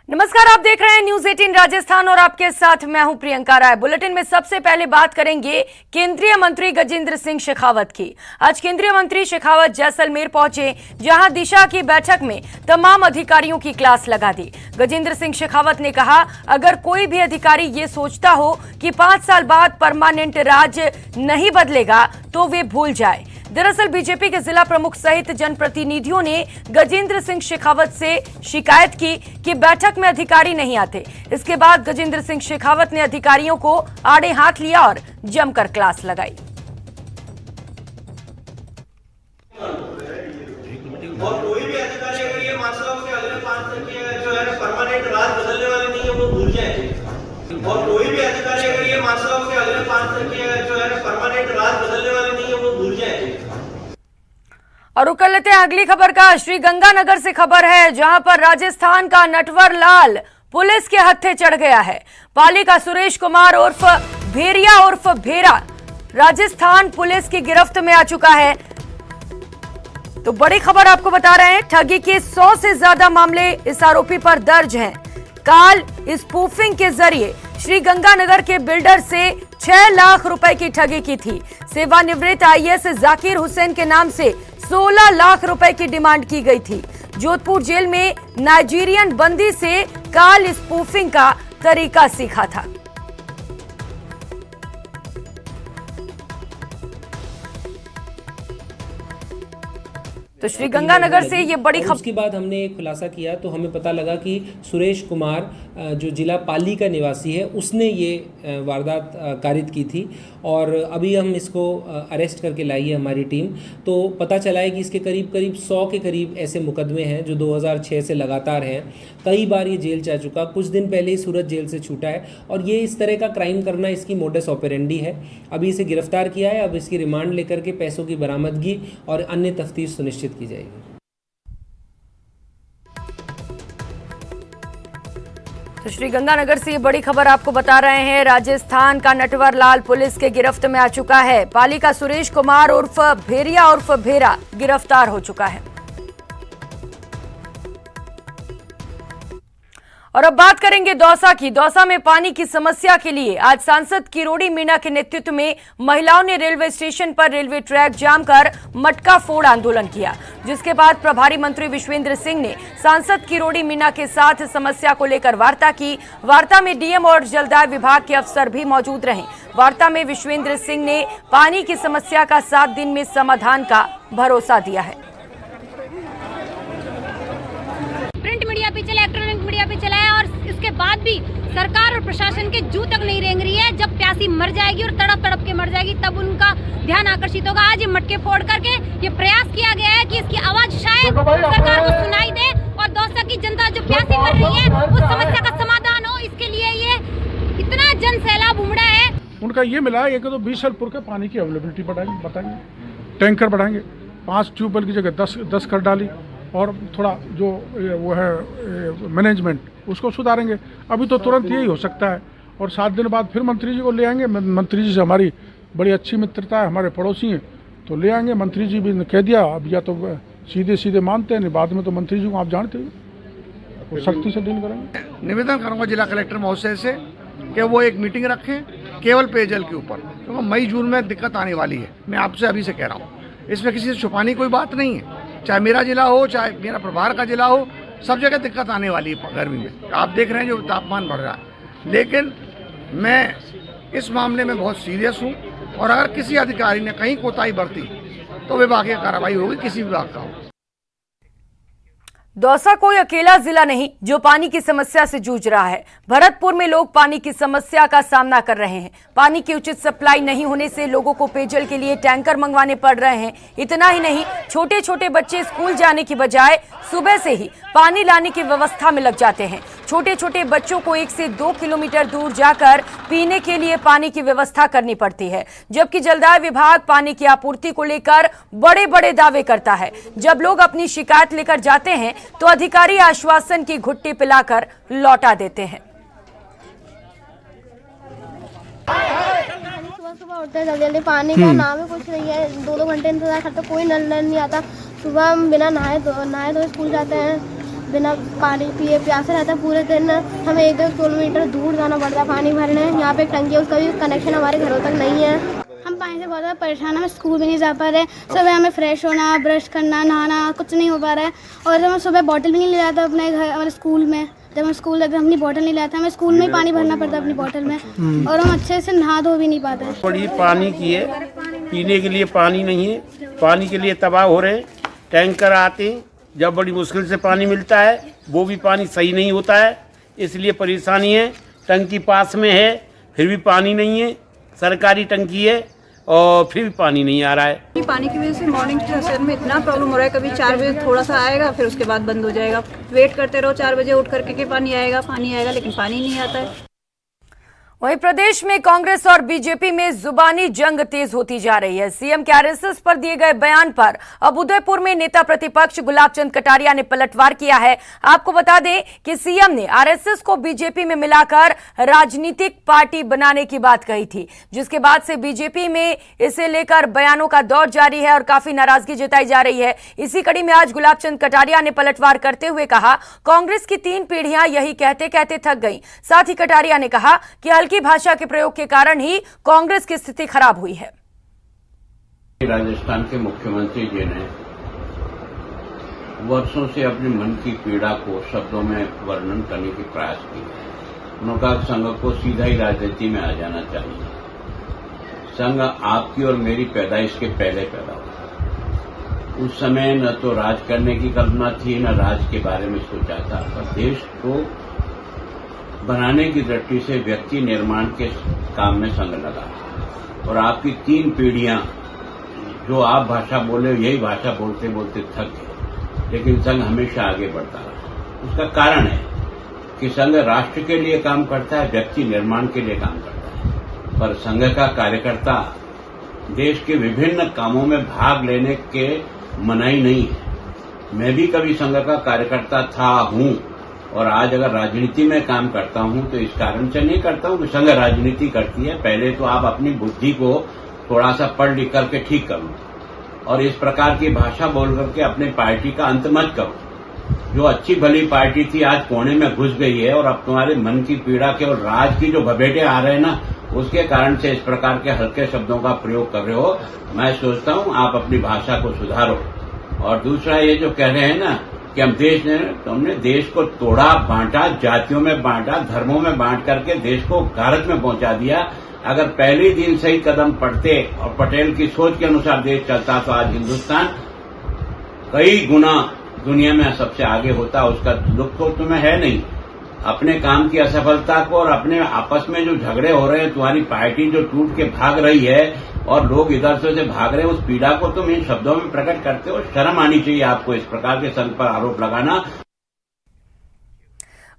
नमस्कार, आप देख रहे हैं न्यूज 18 राजस्थान और आपके साथ मैं हूं प्रियंका राय। बुलेटिन में सबसे पहले बात करेंगे केंद्रीय मंत्री गजेंद्र सिंह शेखावत की। आज केंद्रीय मंत्री शेखावत जैसलमेर पहुंचे, जहां दिशा की बैठक में तमाम अधिकारियों की क्लास लगा दी। गजेंद्र सिंह शेखावत ने कहा, अगर कोई भी अधिकारी ये सोचता हो कि 5 साल बाद परमानेंट राज नहीं बदलेगा तो वे भूल जाए। दरअसल बीजेपी के जिला प्रमुख सहित जनप्रतिनिधियों ने गजेंद्र सिंह शेखावत से शिकायत की कि बैठक में अधिकारी नहीं आते। इसके बाद गजेंद्र सिंह शेखावत ने अधिकारियों को आड़े हाथ लिया और जमकर क्लास लगाई। और कोई भी अधिकारी अगर ये मानता हो कि अगले 5 साल के जो है परमानेंट राज बदलने वाले नहीं है, वो भूल जाए। और कोई भी अधिकारी अगर ये मानता हो कि अगले 5 साल के जो है परमानेंट राज बदलने वाले नहीं है, वो भूल जाए। और रुक लेते हैं अगली खबर का। श्री गंगानगर से खबर है, जहां पर राजस्थान का नटवर लाल पुलिस के हत्थे चढ़ गया है। पाली का सुरेश कुमार उर्फ भेरिया उर्फ भेरा राजस्थान पुलिस की गिरफ्त में आ चुका है। तो बड़ी खबर आपको बता रहे हैं, ठगी के 100 से ज्यादा मामले इस आरोपी पर दर्ज हैं। काल स्पूफिंग के जरिए श्री गंगानगर के बिल्डर से 6 लाख रुपए की ठगी की थी। सेवानिवृत्त आईएएस जाकिर हुसैन के नाम से 16 लाख रुपए की डिमांड की गई थी। जोधपुर जेल में नाइजीरियन बंदी से काल स्पूफिंग का तरीका सीखा था। तो श्री गंगानगर से ये बड़ी खबर। उसके बाद हमने एक खुलासा किया तो हमें पता लगा कि सुरेश कुमार जो जिला पाली का निवासी है, उसने ये वारदात कारित की थी और अभी हम इसको अरेस्ट करके लाई है हमारी टीम। तो पता चला है कि इसके करीब 100 के करीब ऐसे मुकदमे हैं जो 2006 से लगातार हैं। कई बार ये जेल जा चुका, कुछ दिन पहले ही सूरत जेल से छूटा है और ये इस तरह का क्राइम करना इसकी मोडस ऑपरेंडी है। अभी इसे गिरफ्तार किया है, अब इसकी रिमांड लेकर के पैसों की बरामदगी और अन्य तफ्तीश सुनिश्चित की जाएगी। तो श्री गंगानगर से ये बड़ी खबर आपको बता रहे हैं, राजस्थान का नटवर लाल पुलिस के गिरफ्त में आ चुका है। पाली का सुरेश कुमार उर्फ भेरिया उर्फ भेरा गिरफ्तार हो चुका है। और अब बात करेंगे दौसा की। दौसा में पानी की समस्या के लिए आज सांसद किरोड़ी मीणा के नेतृत्व में महिलाओं ने रेलवे स्टेशन पर रेलवे ट्रैक जाम कर मटका फोड़ आंदोलन किया, जिसके बाद प्रभारी मंत्री विश्वेंद्र सिंह ने सांसद किरोड़ी मीणा के साथ समस्या को लेकर वार्ता की। वार्ता में डीएम और जलदाय विभाग के अफसर भी मौजूद रहे। वार्ता में विश्वेंद्र सिंह ने पानी की समस्या का 7 दिन में समाधान का भरोसा दिया है। प्रिंट मीडिया पे चला, इलेक्ट्रॉनिक मीडिया पे चला है और इसके बाद भी सरकार और प्रशासन के जू तक नहीं रेंग रही है। जब प्यासी मर जाएगी और तड़प तड़प के मर जाएगी तब उनका ध्यान आकर्षित होगा। आज ये मटके फोड़ करके ये प्रयास किया गया है कि इसकी आवाज शायद सरकार को सुनाई दे और दौसा की जनता जो प्यासी मर रही है उस समस्या का समाधान हो। इसके लिए ये इतना जन सैलाब उमड़ा है। उनका ये मिला है कि तो 20 सालपुर के पानी की अवेलेबिलिटी बताएंगे, टैंकर बढ़ाएंगे, 5 ट्यूबवेल की जगह 10 कर डाली और थोड़ा जो वो है मैनेजमेंट उसको सुधारेंगे। अभी तो तुरंत यही हो सकता है और 7 दिन बाद फिर मंत्री जी को ले आएंगे। मंत्री जी से हमारी बड़ी अच्छी मित्रता है, हमारे पड़ोसी हैं, तो ले आएंगे। मंत्री जी भी ने कह दिया, अब या तो सीधे मानते हैं, नहीं बाद में तो मंत्री जी को आप जानते हैं वो सख्ती से डील करेंगे। निवेदन करूँगा जिला कलेक्टर महोदय से कि वो एक मीटिंग रखें केवल पेयजल के ऊपर, क्योंकि मई जून में दिक्कत आने वाली है। मैं आपसे अभी से कह रहा हूँ, इसमें किसी से छुपाने कोई बात नहीं है। चाहे मेरा जिला हो, चाहे मेरा प्रभार का जिला हो, सब जगह दिक्कत आने वाली है गर्मी में। आप देख रहे हैं जो तापमान बढ़ रहा है। लेकिन मैं इस मामले में बहुत सीरियस हूँ और अगर किसी अधिकारी ने कहीं कोताही बरती तो विभागीय कार्रवाई होगी, किसी विभाग का हो। दौसा कोई अकेला जिला नहीं जो पानी की समस्या से जूझ रहा है। भरतपुर में लोग पानी की समस्या का सामना कर रहे हैं। पानी की उचित सप्लाई नहीं होने से लोगों को पेयजल के लिए टैंकर मंगवाने पड़ रहे हैं। इतना ही नहीं, छोटे छोटे बच्चे स्कूल जाने की बजाय सुबह से ही पानी लाने की व्यवस्था में लग जाते हैं। छोटे छोटे बच्चों को 1 से 2 किलोमीटर दूर जाकर पीने के लिए पानी की व्यवस्था करनी पड़ती है, जबकि जलदाय विभाग पानी की आपूर्ति को लेकर बड़े बड़े दावे करता है। जब लोग अपनी शिकायत लेकर जाते हैं तो अधिकारी आश्वासन की घुट्टी पिलाकर लौटा देते हैं। सुबह उठते जल्दी पानी का नाम ही कुछ नहीं है। 2-2 घंटे इंतजार करते, कोई नल नहीं आता। सुबह हम बिना नहाए धोए स्कूल जाते हैं। बिना पानी पिए प्यासे रहता है पूरे दिन। हमें 1-2 किलोमीटर दूर जाना पड़ता है पानी भरने। यहाँ पे एक टंकी है, उसका भी कनेक्शन हमारे घरों तक नहीं है। हम पानी से बहुत ज़्यादा परेशान हैं। हम स्कूल भी नहीं जा पा रहे। सुबह हमें फ्रेश होना, ब्रश करना, नहाना कुछ नहीं हो पा रहा है। और हम सुबह बॉटल भी नहीं ले जाते अपने घर, हमारे स्कूल में। जब हम स्कूल जाते हम अपनी बॉटल नहीं लाते, हमें स्कूल में ही पानी भरना पड़ता है अपनी बॉटल में। और हम अच्छे से नहा धो भी नहीं पाते। बड़ी पानी की है, पीने के लिए पानी नहीं है, पानी के लिए तबाह हो रहे हैं। टैंकर आते हैं, जब बड़ी मुश्किल से पानी मिलता है वो भी पानी सही नहीं होता है, इसलिए परेशानी है। टंकी पास में है फिर भी पानी नहीं है, सरकारी टंकी है और फिर भी पानी नहीं आ रहा है। पानी की वजह से मॉर्निंग सेशन में इतना प्रॉब्लम हो रहा है, कभी 4 बजे थोड़ा सा आएगा फिर उसके बाद बंद हो जाएगा। वेट करते रहो 4 बजे उठ करके कि पानी आएगा लेकिन पानी नहीं आता है। वहीं प्रदेश में कांग्रेस और बीजेपी में जुबानी जंग तेज होती जा रही है। सीएम के आरएसएस पर दिए गए बयान पर अब उदयपुर में नेता प्रतिपक्ष गुलाब चंद कटारिया ने पलटवार किया है। आपको बता दें कि सीएम ने आरएसएस को बीजेपी में मिलाकर राजनीतिक पार्टी बनाने की बात कही थी, जिसके बाद से बीजेपी में इसे लेकर बयानों का दौर जारी है और काफी नाराजगी जताई जा रही है। इसी कड़ी में आज गुलाब चंद कटारिया ने पलटवार करते हुए कहा, कांग्रेस की 3 पीढ़ियां यही कहते कहते थक गई। साथ ही कटारिया ने कहा कि की भाषा के प्रयोग के कारण ही कांग्रेस की स्थिति खराब हुई है। राजस्थान के मुख्यमंत्री जी ने वर्षों से अपने मन की पीड़ा को शब्दों में वर्णन करने की प्रयास की। उन्होंने कहा संघ को सीधा ही राजनीति में आ जाना चाहिए। संघ आपकी और मेरी पैदाइश के पहले पैदा हुआ। उस समय न तो राज करने की कल्पना थी, न राज के बारे में सोचा था, पर देश को बनाने की दृष्टि से व्यक्ति निर्माण के काम में संग लगा। और आपकी 3 पीढ़ियां जो आप भाषा बोले यही भाषा बोलते बोलते थक गए, लेकिन संघ हमेशा आगे बढ़ता रहा। उसका कारण है कि संघ राष्ट्र के लिए काम करता है, व्यक्ति निर्माण के लिए काम करता है। पर संघ का कार्यकर्ता देश के विभिन्न कामों में भाग लेने के मनाही नहीं है। मैं भी कभी संघ का कार्यकर्ता था, हूं, और आज अगर राजनीति में काम करता हूं तो इस कारण से नहीं करता हूं कि संघ राजनीति करती है। पहले तो आप अपनी बुद्धि को थोड़ा सा पढ़ लिख करके ठीक कर लो और इस प्रकार की भाषा बोल करके अपने पार्टी का अंत मत करो। जो अच्छी भली पार्टी थी आज कोने में घुस गई है और अब तुम्हारे मन की पीड़ा के और राज की जो भभेटे आ रहे हैं ना, उसके कारण से इस प्रकार के हल्के शब्दों का प्रयोग कर रहे हो। मैं सोचता हूं आप अपनी भाषा को सुधारो। और दूसरा ये जो कह रहे हैं ना कि हमने देश को तोड़ा, बांटा, जातियों में बांटा, धर्मों में बांट करके देश को गारत में पहुंचा दिया। अगर पहले दिन सही कदम पड़ते और पटेल की सोच के अनुसार देश चलता तो आज हिंदुस्तान कई गुना दुनिया में सबसे आगे होता। उसका दुख तो तुम्हें है नहीं। अपने काम की असफलता को और अपने आपस में जो झगड़े हो रहे हैं, तुम्हारी पार्टी जो टूट के भाग रही है और लोग इधर से भाग रहे हैं, उस पीड़ा को तुम इन शब्दों में प्रकट करते हो। शर्म आनी चाहिए आपको इस प्रकार के संघ पर आरोप लगाना।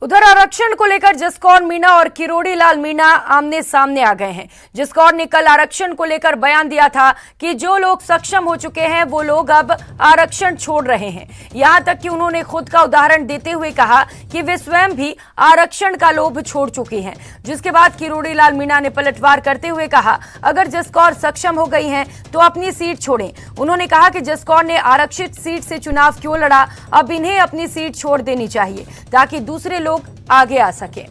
उधर आरक्षण को लेकर जसकौर मीणा और किरोड़ी लाल मीणा आमने सामने आ गए हैं। जसकौर ने कल आरक्षण को लेकर बयान दिया था कि जो लोग सक्षम हो चुके हैं वो लोग अब आरक्षण छोड़ रहे हैं। यहां तक कि उन्होंने खुद का उदाहरण देते हुए कहा कि वे स्वयं भी आरक्षण का लोभ छोड़ चुकी हैं। जिसके बाद किरोड़ी लाल मीणा ने पलटवार करते हुए कहा, अगर जसकौर सक्षम हो गई हैं तो अपनी सीट छोड़ें। उन्होंने कहा कि जसकौर ने आरक्षित सीट से चुनाव क्यों लड़ा, अब इन्हें अपनी सीट छोड़ देनी चाहिए ताकि दूसरे लोग आगे आ सके।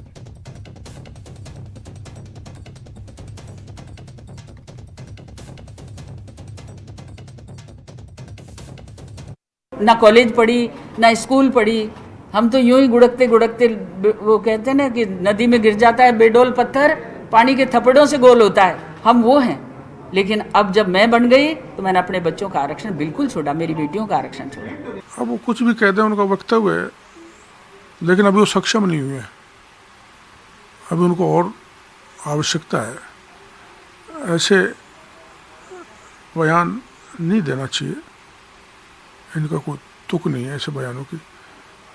ना कॉलेज पढ़ी ना स्कूल पढ़ी, हम तो यूं ही गुड़कते गुड़कते, वो कहते हैं ना कि नदी में गिर जाता है बेडोल पत्थर, पानी के थप्पड़ों से गोल होता है, हम वो हैं। लेकिन अब जब मैं बन गई तो मैंने अपने बच्चों का आरक्षण बिल्कुल छोड़ा, मेरी बेटियों का आरक्षण छोड़ा। अब वो कुछ भी कहते हैं, उनका वक्तव्य है, लेकिन अभी वो सक्षम नहीं हुए। अभी उनको और आवश्यकता है। ऐसे बयान नहीं देना चाहिए, इनका कोई तुक नहीं है ऐसे बयानों की।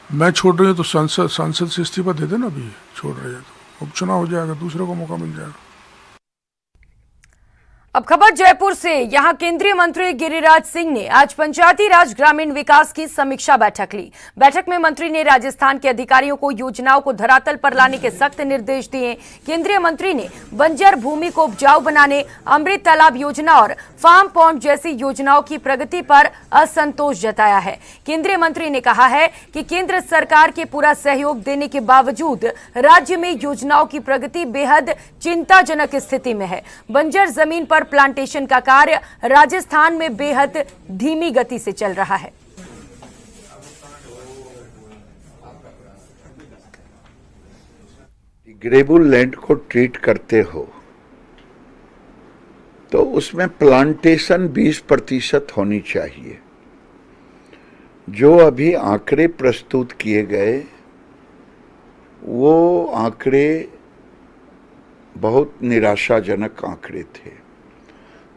मैं छोड़ रही हूँ तो सांसद से इस्तीफा दे देना। अभी छोड़ रही है तो उपचुनाव हो जाएगा, दूसरे को मौका मिल जाएगा। अब खबर जयपुर से। यहां केंद्रीय मंत्री गिरिराज सिंह ने आज पंचायती राज ग्रामीण विकास की समीक्षा बैठक ली। बैठक में मंत्री ने राजस्थान के अधिकारियों को योजनाओं को धरातल पर लाने के सख्त निर्देश दिए। केंद्रीय मंत्री ने बंजर भूमि को उपजाऊ बनाने, अमृत तालाब योजना और फार्म पॉन्ड जैसी योजनाओं की प्रगति पर असंतोष जताया है। केंद्रीय मंत्री ने कहा है कि केंद्र सरकार के पूरा सहयोग देने के बावजूद राज्य में योजनाओं की प्रगति बेहद चिंताजनक स्थिति में है। बंजर जमीन पर प्लांटेशन का कार्य राजस्थान में बेहद धीमी गति से चल रहा है। ग्रेबल लैंड को ट्रीट करते हो तो उसमें प्लांटेशन 20% होनी चाहिए। जो अभी आंकड़े प्रस्तुत किए गए वो आंकड़े बहुत निराशाजनक आंकड़े थे।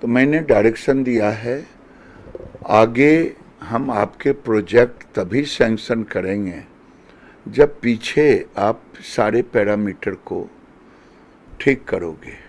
तो मैंने डायरेक्शन दिया है आगे हम आपके प्रोजेक्ट तभी सैंक्शन करेंगे जब पीछे आप सारे पैरामीटर को ठीक करोगे।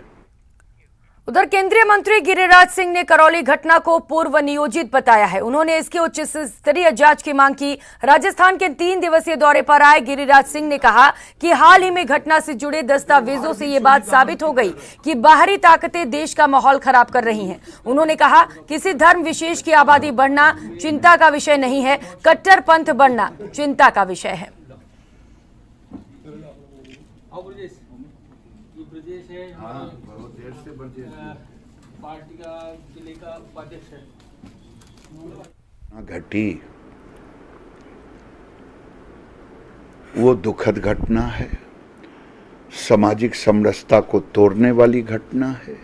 उधर केंद्रीय मंत्री गिरिराज सिंह ने करौली घटना को पूर्व नियोजित बताया है। उन्होंने इसकी उच्च स्तरीय जांच की मांग की। राजस्थान के 3 दिवसीय दौरे पर आए गिरिराज सिंह ने कहा कि हाल ही में घटना से जुड़े दस्तावेजों से ये बात साबित हो गई कि बाहरी ताकतें देश का माहौल खराब कर रही हैं। उन्होंने कहा किसी धर्म विशेष की आबादी बढ़ना चिंता का विषय नहीं है, कट्टरपंथ बढ़ना चिंता का विषय है। पार्टी का जिले का उपाध्यक्ष है। घटी वो दुखद घटना है, सामाजिक समरसता को तोड़ने वाली घटना है।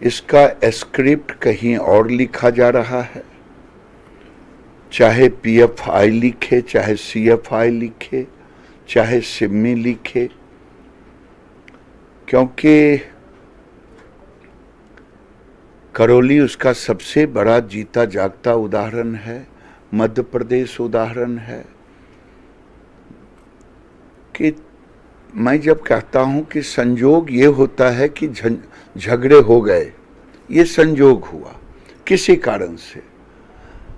इसका स्क्रिप्ट कहीं और लिखा जा रहा है, चाहे PFI लिखे, चाहे CFI लिखे, चाहे सिम्मी लिखे, क्योंकि करौली उसका सबसे बड़ा जीता जागता उदाहरण है। मध्य प्रदेश उदाहरण है कि मैं जब कहता हूं कि संजोग ये होता है कि झगड़े हो गए, ये संजोग हुआ किसी कारण से,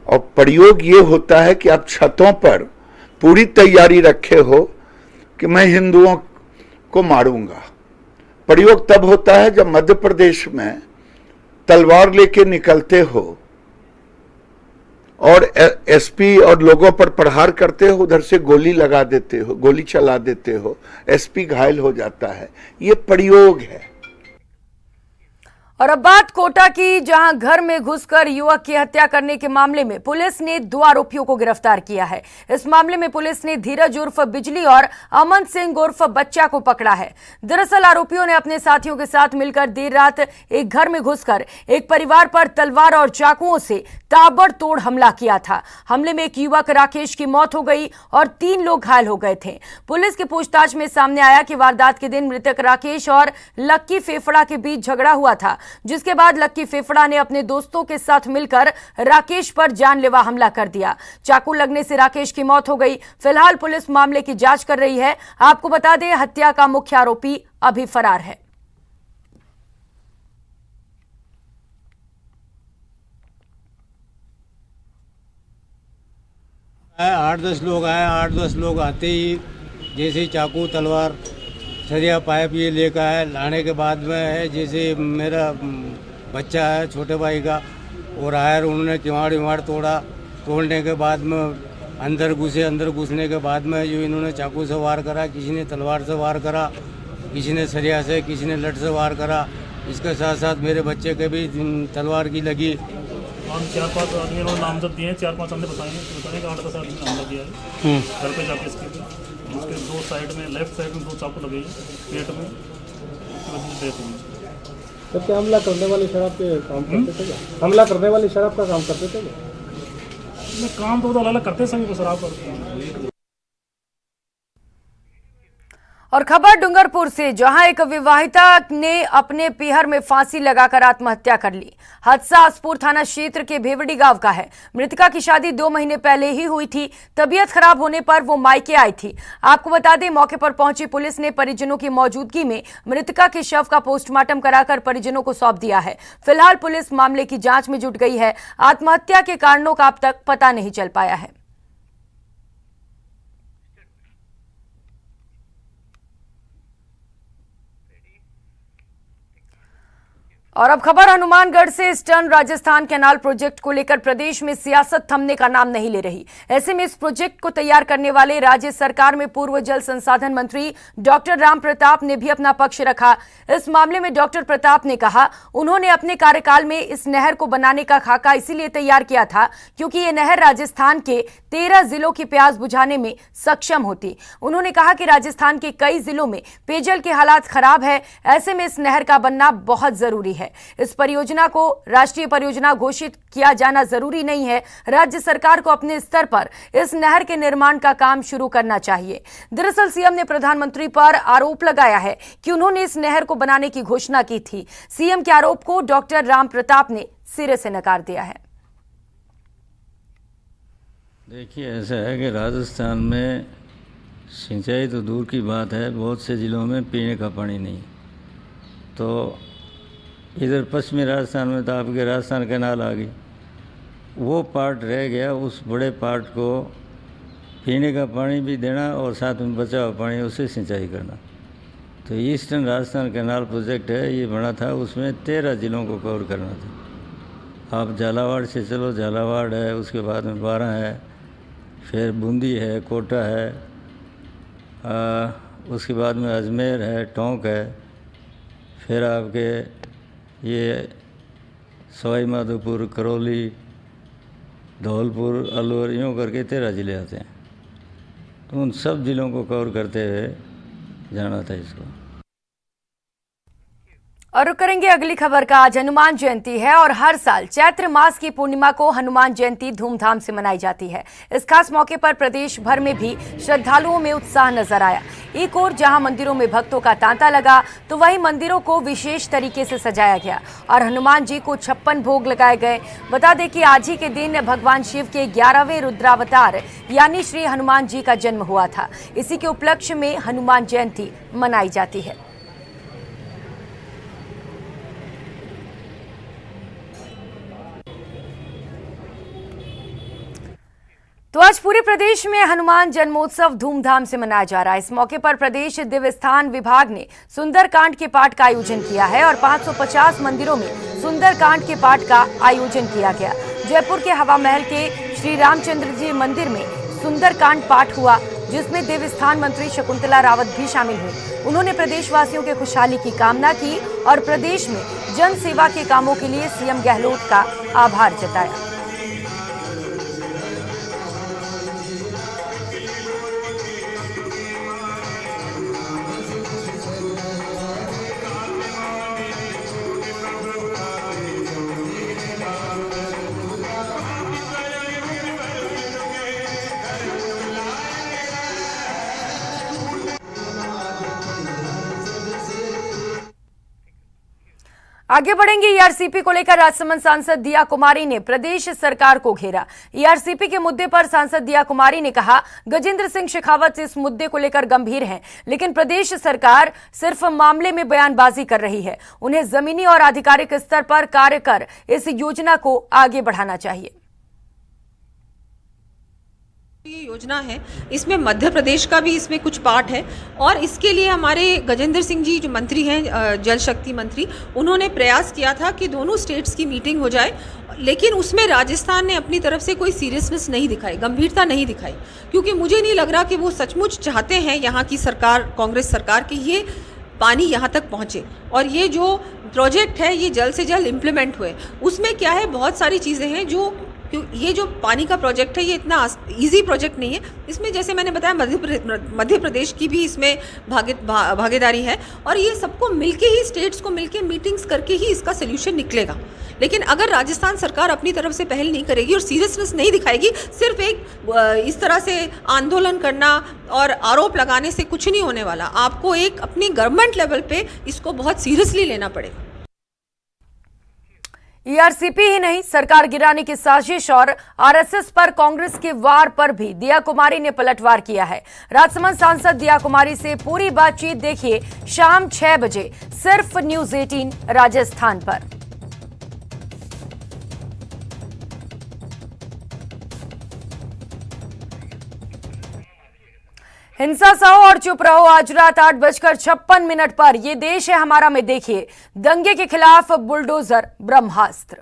और प्रयोग ये होता है कि आप छतों पर पूरी तैयारी रखे हो कि मैं हिंदुओं को मारूंगा। प्रयोग तब होता है जब मध्य प्रदेश में तलवार लेके निकलते हो और SP और लोगों पर प्रहार करते हो, उधर से गोली लगा देते हो, गोली चला देते हो, SP घायल हो जाता है। ये प्रयोग है। और अब बात कोटा की, जहां घर में घुसकर युवक की हत्या करने के मामले में पुलिस ने 2 आरोपियों को गिरफ्तार किया है। इस मामले में पुलिस ने धीरज उर्फ बिजली और अमन सिंह उर्फ बच्चा को पकड़ा है। दरअसल आरोपियों ने अपने साथियों के साथ मिलकर देर रात एक घर में घुसकर एक परिवार पर तलवार और चाकुओं से ताबड़तोड़ हमला किया था। हमले में एक युवक राकेश की मौत हो गई और 3 लोग घायल हो गए थे। पुलिस की पूछताछ में सामने आया कि वारदात के दिन मृतक राकेश और लक्की फेफड़ा के बीच झगड़ा हुआ था, जिसके बाद लक्की फेफड़ा ने अपने दोस्तों के साथ मिलकर राकेश पर जानलेवा हमला कर दिया। चाकू लगने से राकेश की मौत हो गई। फिलहाल पुलिस मामले की जांच कर रही है। आपको बता दें, हत्या का मुख्य आरोपी अभी फरार है। 8-10 लोग आए। 8-10 लोग आते ही जैसे चाकू तलवार सरिया पाइप ये लेकर आए। लाने के बाद में है जैसे मेरा बच्चा है छोटे भाई का, और आयर उन्होंने किवाड़ तोड़ा। तोड़ने के बाद में अंदर घुसे। अंदर घुसने के बाद में जो इन्होंने चाकू से वार करा, किसी ने तलवार से वार करा, किसी ने सरिया से, किसी ने लठ से वार करा। इसके साथ साथ मेरे बच्चे के भी तलवार की लगी। हम 4-5 आदमी नामजद दिए हैं, 4-5 हमने बताने का 8-10 आदमी ने हमला किया है घर पे जाके। इसके 2 साइड में, लेफ्ट साइड में 2 चाकू लगे पेट में, डेथ हुई। तो क्या हमला करने वाली शराब के काम करते थे क्या? हमला करने वाली शराब का काम करते थे क्या? काम तो अलग अलग करते, सभी को शराब करते हैं। और खबर डूंगरपुर से, जहां एक विवाहिता ने अपने पीहर में फांसी लगाकर आत्महत्या कर ली। हादसा आसपुर थाना क्षेत्र के भेवड़ी गांव का है। मृतका की शादी 2 महीने पहले ही हुई थी। तबीयत खराब होने पर वो मायके आई थी। आपको बता दें, मौके पर पहुंची पुलिस ने परिजनों की मौजूदगी में मृतका के शव का पोस्टमार्टम कराकर परिजनों को सौंप दिया है। फिलहाल पुलिस मामले की जांच में जुट गई है। आत्महत्या के कारणों का अब तक पता नहीं चल पाया है। और अब खबर हनुमानगढ़ से। ईस्टर्न राजस्थान कैनाल प्रोजेक्ट को लेकर प्रदेश में सियासत थमने का नाम नहीं ले रही। ऐसे में इस प्रोजेक्ट को तैयार करने वाले राज्य सरकार में पूर्व जल संसाधन मंत्री डॉक्टर राम प्रताप ने भी अपना पक्ष रखा। इस मामले में डॉक्टर प्रताप ने कहा, उन्होंने अपने कार्यकाल में इस नहर को बनाने का खाका इसीलिए तैयार किया था क्योंकि ये नहर राजस्थान के 13 जिलों की प्यास बुझाने में सक्षम होती। उन्होंने कहा कि राजस्थान के कई जिलों में पेयजल के हालात खराब है। ऐसे में इस नहर का बनना बहुत जरूरी है। इस परियोजना को राष्ट्रीय परियोजना घोषित किया जाना जरूरी नहीं है। राज्य सरकार को अपने स्तर पर इस नहर के निर्माण का काम शुरू करना चाहिए। दरअसल सीएम ने प्रधानमंत्री पर आरोप लगाया है कि उन्होंने इस नहर को बनाने की घोषणा की थी। सीएम के आरोप को डॉक्टर राम प्रताप ने सिरे से नकार दिया है। देखिए, ऐसा है कि राजस्थान में सिंचाई तो दूर की बात है, बहुत से ज़िलों में पीने का पानी नहीं। तो इधर पश्चिमी राजस्थान में तो आपके राजस्थान कैनाल आ गई, वो पार्ट रह गया। उस बड़े पार्ट को पीने का पानी भी देना और साथ में बचा हुआ पानी उससे सिंचाई करना। तो ईस्टर्न राजस्थान कैनाल प्रोजेक्ट है, ये बना था, उसमें 13 ज़िलों को कवर करना था। आप झालावाड़ से चलो, झालावाड़ है, उसके बाद में 12 है, फिर बूंदी है, कोटा है, उसके बाद में अजमेर है, टोंक है, फिर आपके ये सवाई माधोपुर, करौली, धौलपुर, अलवर, यूँ करके 13 ज़िले आते हैं। तो उन सब ज़िलों को कवर करते हुए जाना था इसको। और रुक करेंगे अगली खबर का। आज हनुमान जयंती है और हर साल चैत्र मास की पूर्णिमा को हनुमान जयंती धूमधाम से मनाई जाती है। इस खास मौके पर प्रदेश भर में भी श्रद्धालुओं में उत्साह नजर आया। एक ओर जहां मंदिरों में भक्तों का तांता लगा, तो वहीं मंदिरों को विशेष तरीके से सजाया गया और हनुमान जी को 56 भोग लगाए गए। बता दें कि आज ही के दिन भगवान शिव के 11वें रुद्रावतार यानी श्री हनुमान जी का जन्म हुआ था। इसी के उपलक्ष्य में हनुमान जयंती मनाई जाती है। तो आज पूरे प्रदेश में हनुमान जन्मोत्सव धूमधाम से मनाया जा रहा है। इस मौके पर प्रदेश दिव्यस्थान विभाग ने सुंदरकांड के पाठ का आयोजन किया है और 550 मंदिरों में सुंदरकांड के पाठ का आयोजन किया गया। जयपुर के हवा महल के श्री रामचंद्र जी मंदिर में सुंदरकांड पाठ हुआ, जिसमें देवस्थान मंत्री शकुंतला रावत भी शामिल हुई। उन्होंने प्रदेशवासियों के खुशहाली की कामना की और प्रदेश में जन सेवा के कामों के लिए सीएम गहलोत का आभार जताया। आगे बढ़ेंगे। ईआरसीपी को लेकर राजसमंद सांसद दिया कुमारी ने प्रदेश सरकार को घेरा। ईआरसीपी के मुद्दे पर सांसद दिया कुमारी ने कहा, गजेंद्र सिंह शेखावत इस मुद्दे को लेकर गंभीर हैं, लेकिन प्रदेश सरकार सिर्फ मामले में बयानबाजी कर रही है। उन्हें जमीनी और आधिकारिक स्तर पर कार्य कर इस योजना को आगे बढ़ाना चाहिए। ये योजना है, इसमें मध्य प्रदेश का भी इसमें कुछ पार्ट है और इसके लिए हमारे गजेंद्र सिंह जी जो मंत्री हैं, जल शक्ति मंत्री, उन्होंने प्रयास किया था कि दोनों स्टेट्स की मीटिंग हो जाए, लेकिन उसमें राजस्थान ने अपनी तरफ से कोई सीरियसनेस नहीं दिखाई, गंभीरता नहीं दिखाई, क्योंकि मुझे नहीं लग रहा कि वो सचमुच चाहते हैं यहाँ की सरकार, कांग्रेस सरकार, कि ये पानी यहाँ तक पहुँचे और ये जो प्रोजेक्ट है ये जल्द से जल्द इम्प्लीमेंट हुए। उसमें क्या है, बहुत सारी चीज़ें हैं जो क्योंकि ये जो पानी का प्रोजेक्ट है ये इतना इजी प्रोजेक्ट नहीं है। इसमें जैसे मैंने बताया मध्य प्रदेश की भी इसमें भागीदारी है और ये सबको मिलके ही, स्टेट्स को मिलके मीटिंग्स करके ही इसका सोल्यूशन निकलेगा। लेकिन अगर राजस्थान सरकार अपनी तरफ से पहल नहीं करेगी और सीरियसनेस नहीं दिखाएगी, सिर्फ एक इस तरह से आंदोलन करना और आरोप लगाने से कुछ नहीं होने वाला। आपको एक अपनी गवर्नमेंट लेवल पे इसको बहुत सीरियसली लेना पड़ेगा। ईआरसीपी ही नहीं, सरकार गिराने की साजिश और आरएसएस पर कांग्रेस के वार पर भी दिया कुमारी ने पलटवार किया है। राजसमंद सांसद दिया कुमारी से पूरी बातचीत देखिए शाम 6 बजे सिर्फ न्यूज 18 राजस्थान पर। हिंसा सहो और चुप रहो। आज रात 8:56 पर ये देश है हमारा में देखिए दंगे के खिलाफ बुलडोजर ब्रह्मास्त्र।